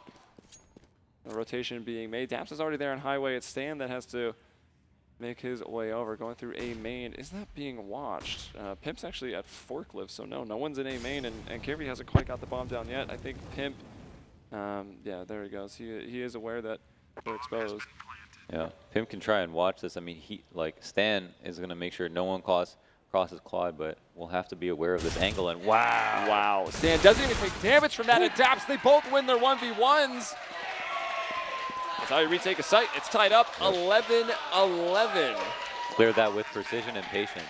The rotation being made. Daps is already there on highway. It's Stan that has to make his way over, going through A main. Is not being watched. Pimp's actually at forklift, so no one's in A main, and Kirby hasn't quite got the bomb down yet. I think Pimp, yeah, there he goes. He is aware that they're exposed. Yeah, Pimp can try and watch this. I mean, Stan is going to make sure no one crosses Claude, but we'll have to be aware of this angle. And wow, Stan doesn't even take damage from that. Adapts. They both win their 1v1s. That's how you retake a site. It's tied up 11-11. Cleared that with precision and patience.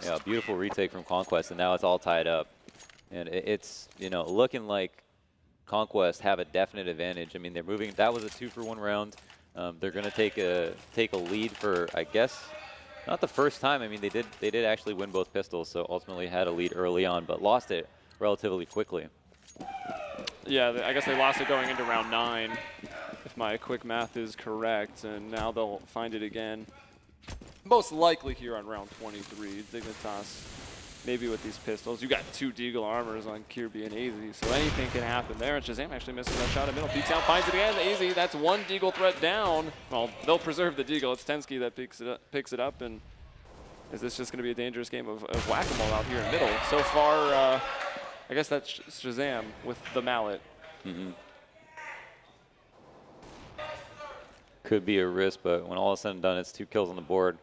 Yeah, beautiful retake from Conquest, and now it's all tied up. And it's, you know, looking like Conquest have a definite advantage. I mean, they're moving. That was a 2-for-1 round. They're going to take a lead for, I guess, not the first time. I mean, they did actually win both pistols, so ultimately had a lead early on, but lost it relatively quickly. Yeah, I guess they lost it going into round 9, if my quick math is correct, and now they'll find it again. Most likely here on round 23, Dignitas, maybe with these pistols. You got 2 Deagle armors on Kirby and AZ, so anything can happen there. And Shazam actually misses that shot in middle. P-Town finds it again. AZ, that's 1 Deagle threat down. Well, they'll preserve the Deagle. It's Tensky that picks it up, and is this just going to be a dangerous game of whack-a-mole out here in middle? So far, I guess that's Shazam with the mallet. Could be a risk, but when all is said and done, it's 2 kills on the board.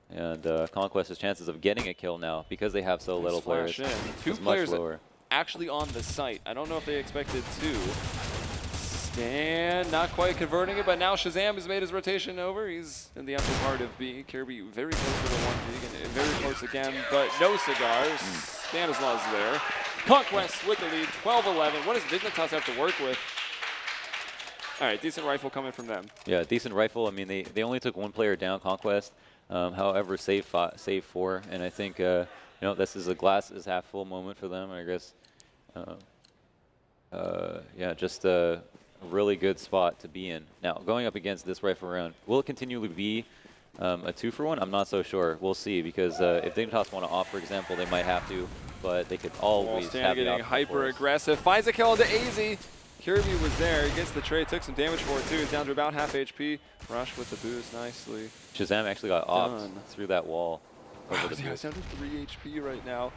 And Conquest's chances of getting a kill now, because they have so little players, Two players actually on the site. I don't know if they expected 2. Stan not quite converting it, but now Shazam has made his rotation over. He's in the upper part of B. Kirby very close to the 1 and very close again, but no cigars. Stanislaus there. Conquest with the lead, 12-11. What does Dignitas have to work with? All right, decent rifle coming from them. Yeah, decent rifle. I mean, they only took 1 player down, Conquest. However, save 4, and I think you know, this is a glass is half full moment for them. I guess, yeah, just a really good spot to be in. Now, going up against this rifle round, will it continually be a 2-for-1? I'm not so sure. We'll see, because if Dignitas want to off, for example, they might have to, but they could always have the getting hyper aggressive. Finds a kill into AZ. Kirby was there. He gets the trade, took some damage for it too. He's down to about half HP. Rush with the boost nicely. Shazam actually got offed through that wall. Wow, he's down to 3 HP right now.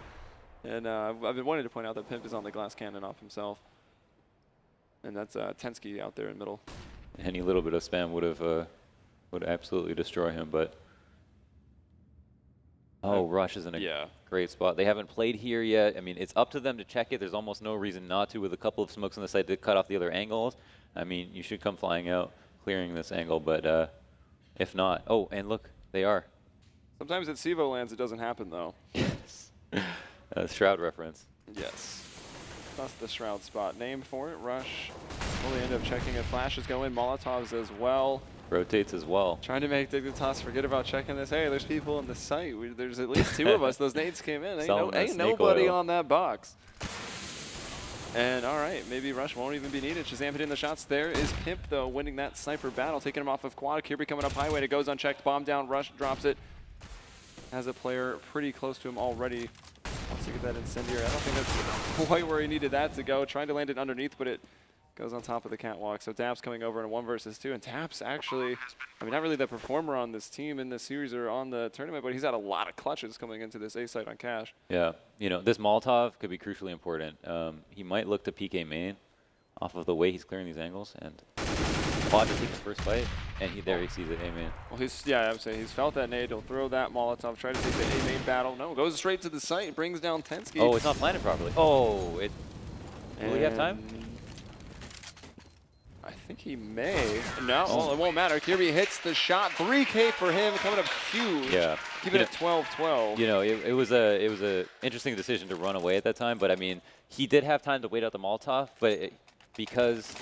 And I've been wanting to point out that Pimp is on the glass cannon off himself. And that's Tensky out there in middle. Any little bit of spam would absolutely destroy him, but Rush is in a great spot. They haven't played here yet. I mean, it's up to them to check it. There's almost no reason not to, with a couple of smokes on the side to cut off the other angles. I mean, you should come flying out, clearing this angle, but if not, and look, they are. Sometimes at CEVO lands it doesn't happen though. Yes. Shroud reference. Yes. That's the Shroud spot. Name for it, Rush. Well, they end up checking it. Flashes go in, Molotovs as well. Rotates as well. Trying to make Dignitas forget about checking this. Hey, there's people in the site. There's at least 2 of us. Those nades came in. Ain't nobody on that box. And all right, maybe Rush won't even be needed. Shazam hitting the shots. There is Pimp, though, winning that sniper battle, taking him off of quad. Kirby coming up highway. It goes unchecked. Bomb down. Rush drops it. Has a player pretty close to him already. Wants to get that incendiary. I don't think that's quite where he needed that to go. Trying to land it underneath, but it goes on top of the catwalk. So Daps coming over in a 1 versus 2. And Daps actually, I mean, not really the performer on this team in this series or on the tournament, but he's had a lot of clutches coming into this A site on Cash. Yeah, you know, this Molotov could be crucially important. He might look to peek A main off of the way he's clearing these angles. And Quad to take the first fight, and there he sees it A main. Well, I would say he's felt that nade. He'll throw that Molotov, try to take the A main battle. No, goes straight to the site, brings down Tensky. Oh, it's not planted properly. Oh, it. Will he have time? I think he may. No, it won't matter. Kirby hits the shot. 3K for him, coming up huge. Yeah. Keeping it 12-12. You know, it was a interesting decision to run away at that time, but I mean, he did have time to wait out the Molotov, but because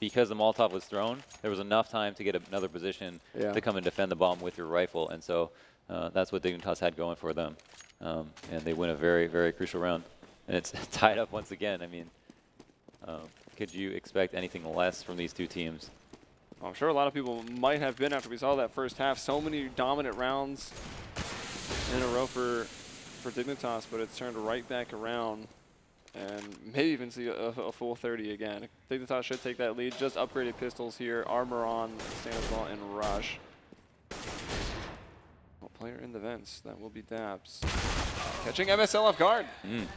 the Molotov was thrown, there was enough time to get another position to come and defend the bomb with your rifle, and so that's what Dignitas had going for them, and they win a very, very crucial round, and it's tied up once again. I mean, could you expect anything less from these two teams? Well, I'm sure a lot of people might have been after we saw that first half. So many dominant rounds in a row for Dignitas, but it's turned right back around. And maybe even see a full 30 again. Dignitas should take that lead. Just upgraded pistols here. Armor on Stanislaw and Rush. Well, player in the vents. That will be Daps. Catching MSL off guard.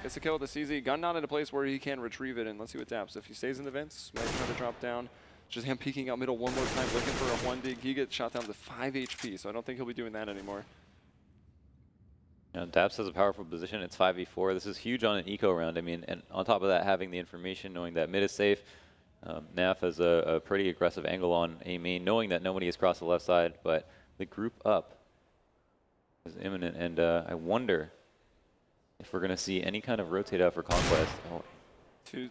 Gets a kill with the CZ. Gun not in a place where he can retrieve it. And let's see what Daps. If he stays in the vents, might try to drop down. Just him peeking out middle one more time, looking for a 1 dig. He gets shot down to 5 HP, so I don't think he'll be doing that anymore. You know, Daps has a powerful position. It's 5v4. This is huge on an eco round. I mean, and on top of that, having the information, knowing that mid is safe. Naf has a pretty aggressive angle on A main, knowing that nobody has crossed the left side, but the group up is imminent. And I wonder if we're going to see any kind of rotate out for Conquest. Oh.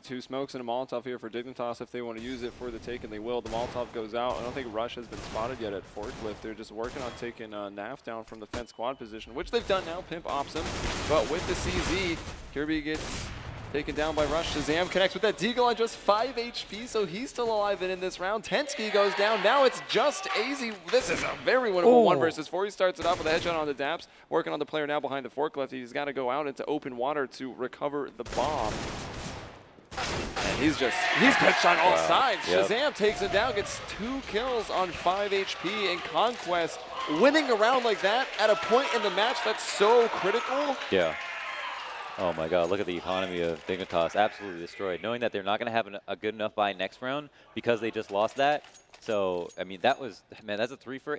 Two smokes and a Molotov here for Dignitas. If they want to use it for the take, and they will. The Molotov goes out. I don't think Rush has been spotted yet at Forklift. They're just working on taking Naf down from the fence squad position, which they've done now. Pimp ops him. But with the CZ, Kirby gets taken down by Rush. Shazam connects with that Deagle on just 5 HP, so he's still alive and in this round. Tensky goes down. Now it's just AZ. This is a very winnable 1 versus 4. He starts it off with a headshot on the Daps. Working on the player now behind the Forklift. He's got to go out into open water to recover the bomb. And he's pitched on all sides. Shazam takes it down, gets 2 kills on 5 HP, and Conquest winning a round like that at a point in the match that's so critical. Yeah. Oh my God, look at the economy of Dignitas, absolutely destroyed. Knowing that they're not going to have a good enough buy next round because they just lost that. So, I mean, that was, man, that's a 3-for,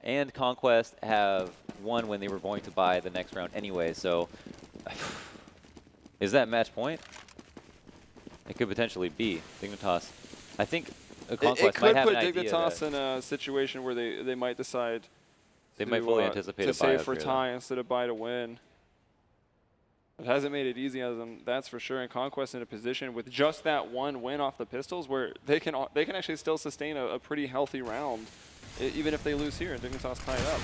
and Conquest have won when they were going to buy the next round anyway. So, is that match point? It could potentially be Dignitas. I think Conquest might have an idea. It could put Dignitas in a situation where they might decide they might fully anticipate to a buy save for tie instead of buy to win. It hasn't made it easy on them, that's for sure. And Conquest in a position with just that 1 win off the pistols where they can actually still sustain a pretty healthy round, even if they lose here and Dignitas tie it up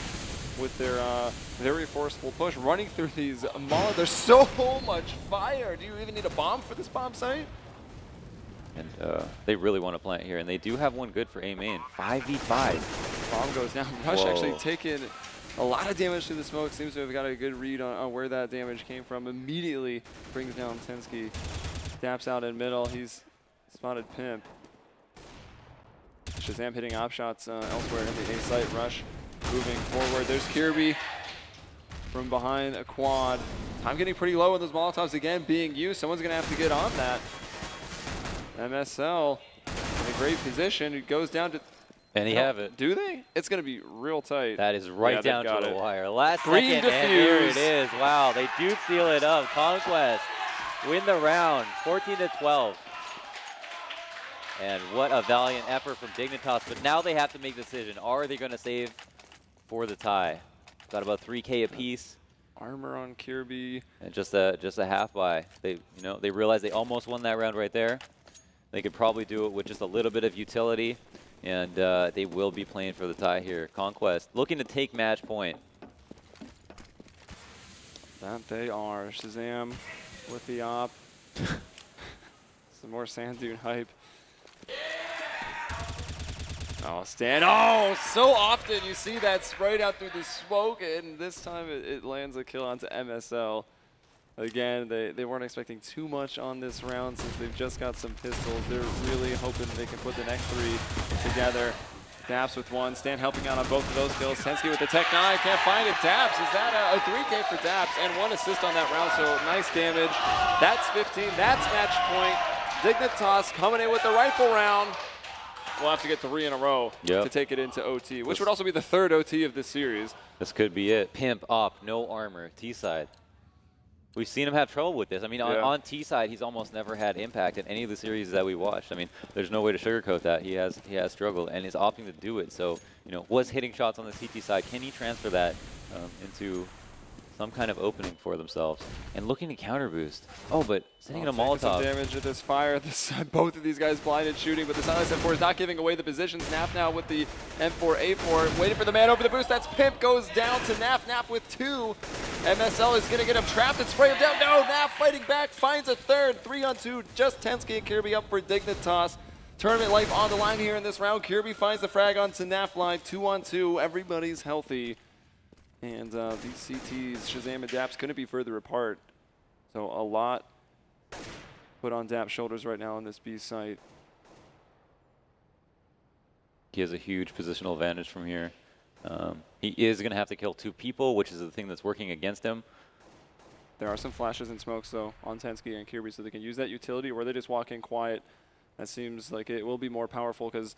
with their very forceful push running through these Molotov. There's so much fire. Do you even need a bomb for this bomb site? And they really want to plant here, and they do have one good for A main. 5v5. Bomb goes down. Rush actually taking a lot of damage to the smoke. Seems to have got a good read on where that damage came from. Immediately brings down Tensky. Daps out in middle. He's spotted Pimp. Shazam hitting op shots elsewhere in the A site. Rush moving forward. There's Kirby from behind a quad. Time getting pretty low, and those Molotovs again being used. Someone's going to have to get on that. MSL in a great position. It goes down to... And you have it. Do they? It's going to be real tight. That is right down to the wire. Last Green second, and there it defuse. is. Wow, they do seal it up. Conquest win the round, 14-12. And what a valiant effort from Dignitas. But now they have to make a decision. Are they going to save for the tie? Got about 3K apiece. Armor on Kirby. And just a half buy. They they realized they almost won that round right there. They could probably do it with just a little bit of utility. And they will be playing for the tie here. Conquest looking to take match point. That they are. Shazam with the op. Some more sand dune hype. Oh, Stan. Oh, so often you see that sprayed out through the smoke, and this time it lands a kill onto MSL. Again, they weren't expecting too much on this round since they've just got some pistols. They're really hoping they can put the next three together. Daps with one. Stan helping out on both of those kills. Tensky with the Tech 9. Can't find it. Daps. Is that a 3K for Daps? And 1 assist on that round, so nice damage. That's 15. That's match point. Dignitas coming in with the rifle round. We'll have to get 3 in a row to take it into OT, which would also be the 3rd OT of this series. This could be it. Pimp, op, no armor, T-side. We've seen him have trouble with this. I mean, on T-side, he's almost never had impact in any of the series that we watched. I mean, there's no way to sugarcoat that. He has struggled and is opting to do it. So, was hitting shots on the CT side. Can he transfer that into some kind of opening for themselves? And looking to counter boost. Oh, but sitting in a Molotov. Some damage at this fire. Both of these guys blinded shooting, but the Silence M4 is not giving away the position. Naf now with the M4A4, waiting for the man over the boost. That's Pimp, goes down to Naf. Naf with 2. MSL is going to get him trapped and spray him down. No, Naf fighting back, finds a 3rd. 3-on-2, just Tensky and Kirby up for Dignitas. Tournament life on the line here in this round. Kirby finds the frag onto Naf line. 2-on-2, everybody's healthy. And these CTs, Shazam and Daps, couldn't be further apart. So a lot put on Daps' shoulders right now on this B site. He has a huge positional advantage from here. He is going to have to kill 2 people, which is the thing that's working against him. There are some flashes and smokes, though, on Tensky and Kirby, so they can use that utility, or they just walk in quiet. That seems like it will be more powerful, because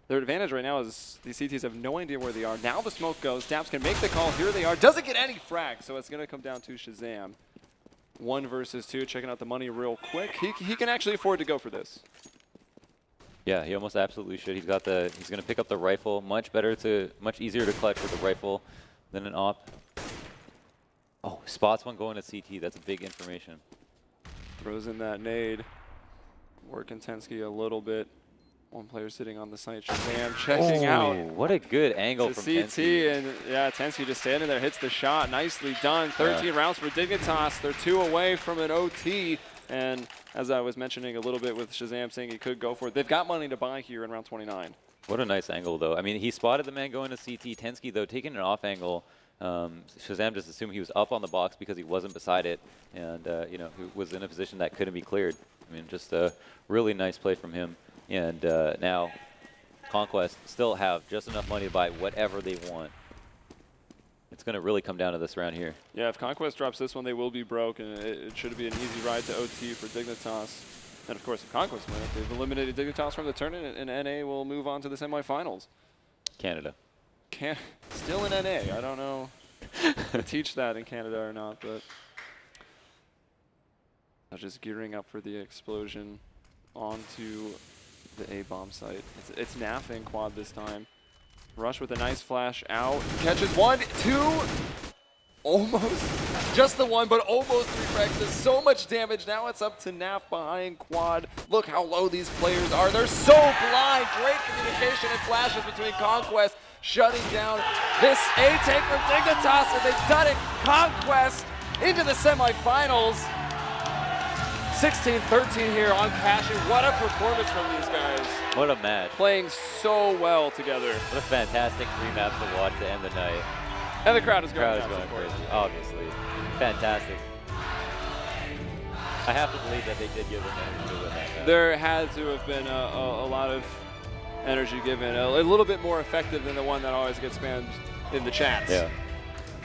their advantage right now is these CTs have no idea where they are. Now the smoke goes. Daps can make the call. Here they are. Doesn't get any frag, so it's going to come down to Shazam. 1 versus 2. Checking out the money real quick. He can actually afford to go for this. Yeah, he almost absolutely should. He's going to pick up the rifle. Much easier to clutch with the rifle than an op. Oh, spots one going to CT. That's a big information. Throws in that nade. Working Tensky a little bit. One player sitting on the site. Shazam checking out. What a good angle from CT, Tensky. and yeah, Tensky just standing there, hits the shot. Nicely done. 13 rounds for Dignitas. They're 2 away from an OT. And as I was mentioning a little bit with Shazam saying he could go for it, they've got money to buy here in round 29. What a nice angle, though. I mean, he spotted the man going to CT. Tensky, though, taking an off angle. Shazam just assumed he was up on the box because he wasn't beside it. And, he was in a position that couldn't be cleared. I mean, just a really nice play from him. And now Conquest still have just enough money to buy whatever they want. It's going to really come down to this round here. Yeah, if Conquest drops this one, they will be broke, and it should be an easy ride to OT for Dignitas. And of course, if Conquest win, they've eliminated Dignitas from the tournament, and NA will move on to the semifinals. Canada. Still in NA. I don't know if they teach that in Canada or not, but I'm just gearing up for the explosion onto the A-bomb site. It's Naf in quad this time. Rush with a nice flash out. Catches 1, 2. Almost. Just the 1, but almost 3 frags. Does so much damage. Now it's up to Naf behind quad. Look how low these players are. They're so blind. Great communication and flashes between Conquest, shutting down this A-take from Dignitas, and they've done it. Conquest into the semifinals. 16-13 here on Passion. What a performance from these guys. What a match. Playing so well together. What a fantastic 3 maps to watch to end the night. And the crowd is going crazy, obviously. Fantastic. I have to believe that they did give them energy to win that match. There had to have been a lot of energy given. A little bit more effective than the one that always gets spammed in the chats. Yeah.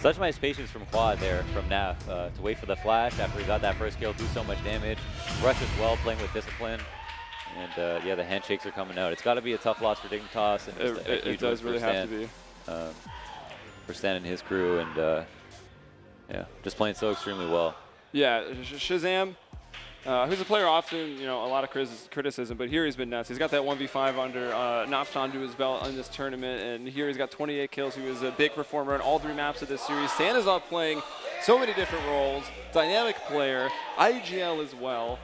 Such nice patience from Quad there, from Nav, to wait for the flash after he got that first kill, do so much damage. Rush as well, playing with discipline. And yeah, the handshakes are coming out. It's got to be a tough loss for Dignitas. And just it does really have to be. For Stan and his crew, and yeah, just playing so extremely well. Yeah, Shazam, who's a player often, a lot of criticism, but here he's been nuts. He's got that 1v5 under notched onto his belt in this tournament, and here he's got 28 kills. He was a big performer on all 3 maps of this series. Stan is off playing so many different roles, dynamic player, IGL as well,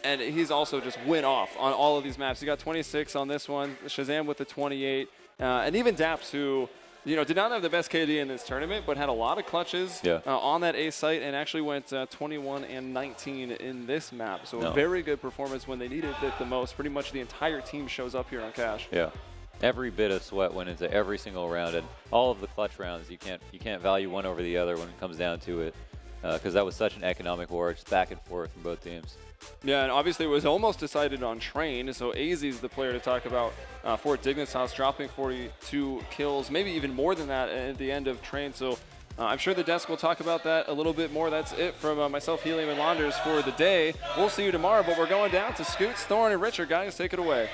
and he's also just went off on all of these maps. He got 26 on this one, Shazam with the 28, and even Daps, who did not have the best KD in this tournament, but had a lot of clutches on that A site and actually went 21 and 19 in this map. So a very good performance when they needed it the most. Pretty much the entire team shows up here on Cash. Yeah, every bit of sweat went into every single round, and all of the clutch rounds. You can't value one over the other when it comes down to it, because that was such an economic war, just back and forth from both teams. Yeah, and obviously it was almost decided on Train, so AZ is the player to talk about for Dignitas, dropping 42 kills, maybe even more than that at the end of Train. So I'm sure the desk will talk about that a little bit more. That's it from myself, Helium, and Launders for the day. We'll see you tomorrow, but we're going down to Scoots, Thorn, and Richard. Guys, take it away.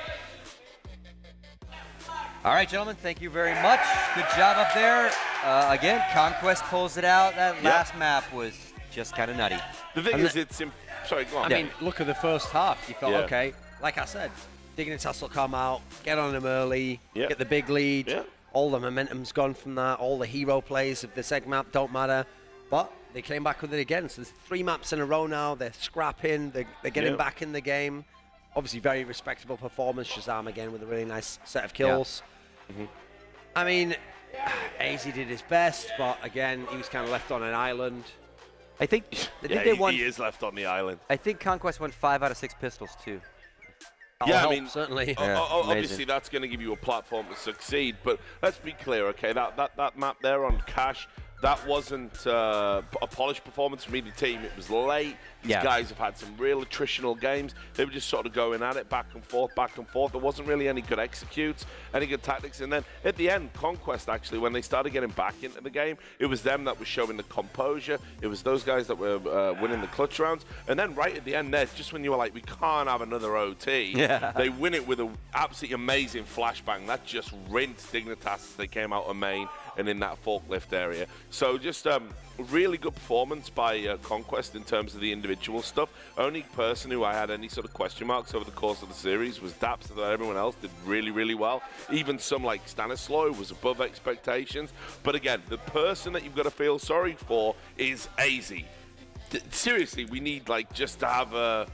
All right, gentlemen, thank you very much. Good job up there. Again, Conquest pulls it out. That last map was just kind of nutty. The thing is, it's... Sorry, go on. I mean, look at the first half. You felt, okay, like I said, Dignitas will come out, get on them early, get the big lead. All the momentum's gone from that. All the hero plays of the seg map don't matter. But they came back with it again. So there's 3 maps in a row now. They're scrapping. They're getting back in the game. Obviously, very respectable performance. Shazam again with a really nice set of kills. I mean, AZ did his best, but again, he was kind of left on an island. I think they won. He is left on the island. I think Conquest won 5 out of 6 pistols too. Yeah, I mean, certainly. Obviously, that's going to give you a platform to succeed. But let's be clear, okay? That map there on Cash, that wasn't a polished performance from either team. It was late. These guys have had some real attritional games. They were just sort of going at it back and forth, back and forth. There wasn't really any good executes, any good tactics. And then at the end, Conquest, actually, when they started getting back into the game, it was them that was showing the composure. It was those guys that were winning the clutch rounds. And then right at the end there, just when you were like, we can't have another OT, they win it with an absolutely amazing flashbang. That just rinsed Dignitas as they came out of main and in that forklift area. So just really good performance by Conquest in terms of the individual stuff. Only person who I had any sort of question marks over the course of the series was Daps. That everyone else did really, really well. Even some like Stanislaw was above expectations. But again, the person that you've got to feel sorry for is AZ. Seriously, we need like just to have a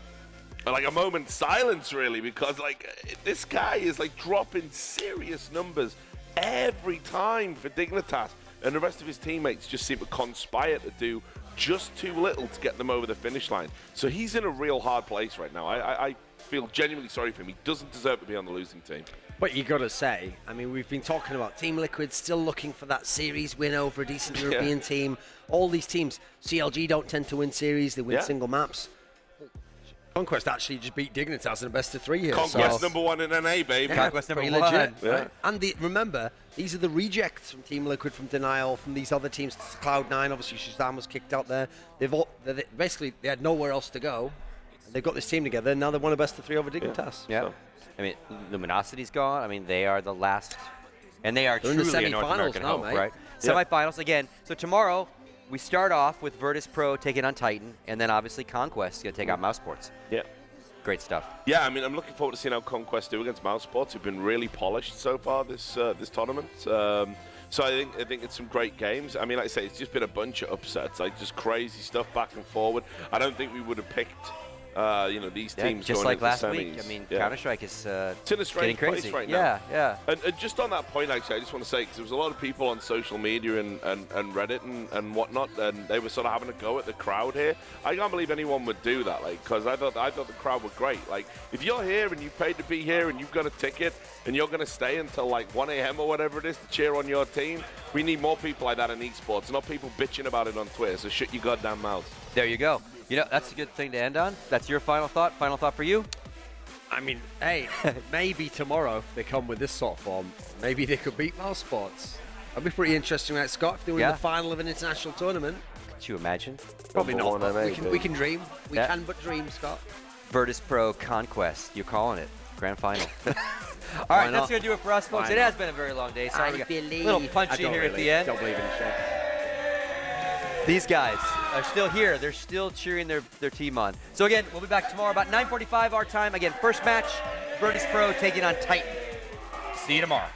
moment's silence, really, because like this guy is like dropping serious numbers every time for Dignitas, and the rest of his teammates just seem to conspire to do just too little to get them over the finish line. So he's in a real hard place right now. I feel genuinely sorry for him. He doesn't deserve to be on the losing team. But you got to say, I mean, we've been talking about Team Liquid still looking for that series win over a decent European team. All these teams, CLG don't tend to win series. They win single maps. Conquest actually just beat Dignitas in a best-of-3 here. Conquest #1 in NA, baby. Conquest #1. Legit. Right? And remember, these are the rejects from Team Liquid, from Denial, from these other teams. Cloud9, obviously Shazam was kicked out there. Basically, they had nowhere else to go. They've got this team together, and now they won a best-of-3 over Dignitas. Yeah. So. I mean, Luminosity's gone. I mean, they are the last, and they are truly a North American now, hope, mate. right? Semifinals again. So tomorrow, we start off with virtus.pro taking on Titan, and then obviously Conquest is going to take out Mouse Sports. Yeah. Great stuff. Yeah, I mean, I'm looking forward to seeing how Conquest do against Mouse Sports, who've been really polished so far this tournament. So I think it's some great games. I mean, like I say, it's just been a bunch of upsets, like just crazy stuff back and forward. I don't think we would have picked, these teams just going like last semis. week. I mean, Counter-Strike is it's in a strange getting crazy place right now. Yeah. And just on that point, actually, I just want to say, because there was a lot of people on social media and Reddit and whatnot, and they were sort of having a go at the crowd here. I can't believe anyone would do that, because I thought the crowd were great. Like, if you're here and you paid to be here and you've got a ticket and you're going to stay until like 1 a.m. or whatever it is to cheer on your team, we need more people like that in esports, not people bitching about it on Twitter. So shut your goddamn mouth. There you go. You know, that's a good thing to end on. That's your final thought. Final thought for you? I mean, hey, maybe tomorrow if they come with this sort of form, maybe they could beat Mouse Sports. That'd be pretty interesting, right, Scott? If they were in Yeah. the final of an international tournament. Could you imagine? Probably not. Number one But NA, we can dream. We Yeah. can but dream, Scott. Virtus.pro Conquest. You're calling it. Grand final. All right, not? that's going to do it for us, folks. Why It not? has been a very long day. Sorry, I we got believe. a little I punchy don't here at really. the end. Don't believe in shit. These guys are still here. They're still cheering their team on. So again, we'll be back tomorrow about 9:45 our time. Again, first match, Virtus.pro taking on Titan. See you tomorrow.